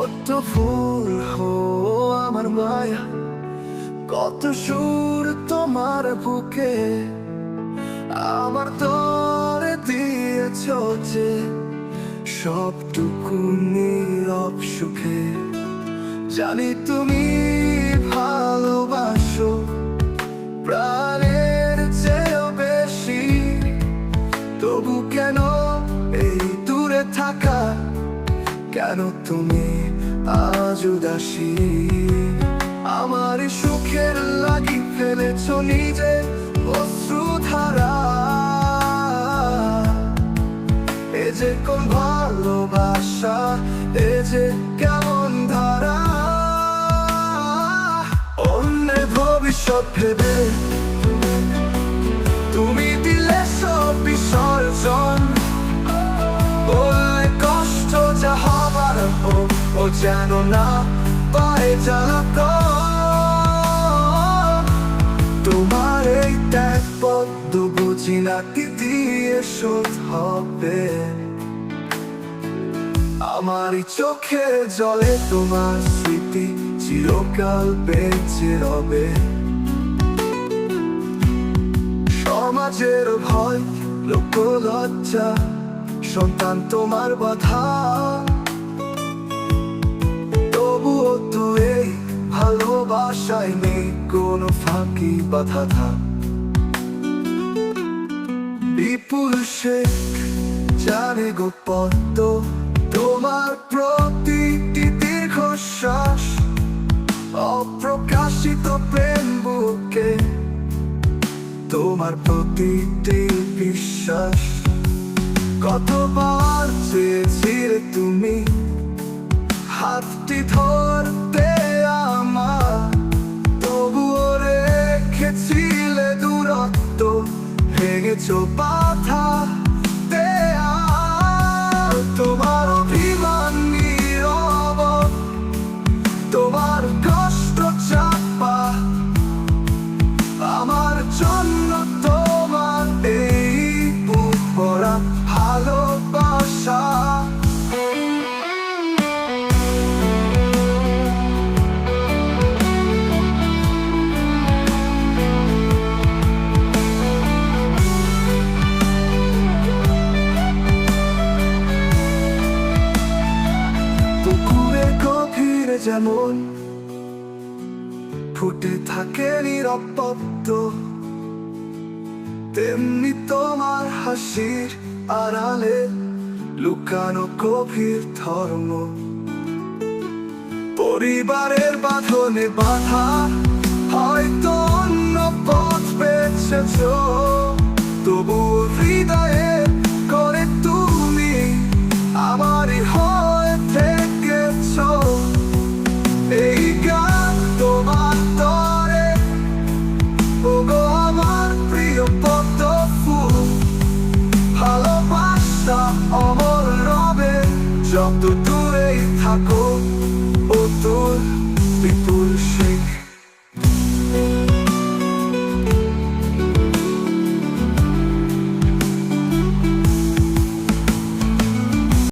কত ফুল হো আমার মায়া, কত সুর তোমার বুকে, আমার তোরে দিয়েছ যে সবটুকু নীরব সুখে। জানি তুমি ভালোবাসো প্রাণের চেয়েও বেশি, তবু কেন এই দূরে থাকা, কেন তুমি আজ উদাসী? আমার সুখের লাগি ফেলেছ নিজে অশ্রুধারা, এ যে কোন ভালোবাসা, এ যে কেমন ধারা? অন্যের ভবিষ্যৎ ভেবে তুমি দিলে সব বিসর্জন, বললে কষ্ট যা হবার হোক, ও যেন না পায় জ্বালাতন। তোমার এই ত্যাগ পদ্ম বুঝি না কি দিয়ে শোধ হবে? আমারই চোখে জলে তোমার স্মৃতি চিরকাল বেঁচে রবে। সমাজের ভয়, লোকলজ্জা, সন্তান তোমার বাধা, তবুও তো এই ভালোবাসায় নেই কোনো ফাঁকি বাধা থাক। বিপুল শেখ জানে গো পদ্ম, তোমার প্রতিটি দীর্ঘশ্বাস, অপ্রকাশিত প্রেম বুকে তোমার প্রতিটি বিশ্বাস। কতবার চেয়েছিলে তুমি হাতটি ধরতে আমার, তবুও রেখেছিলে দূরত্ব, ভেঙেছ বাধা দেয়া। তোমার অভিমান নীরব, তোমার কষ্ট চাপা, আমার জন্য তোমার এই বুক ভরা ভালোবাসা। পুকুরের গভীরে যেমন ফুটে থাকে নীরব পদ্ম, তেমনি তোমার হাসির আড়ালে লুকানো গভীর ধর্ম। পরিবারের বাঁধনে বাঁধা, হয়তো অন্য পথ বেছেছ, তবু হৃদয়ে করে তুমি আমারই হয়ে থেকেছ। এই গান তোমার তরে, ওগো আমার প্রিয় পদ্ম ফুল, ভালোবাসা অমর রবে যত দূরেই থাকো ও দূর।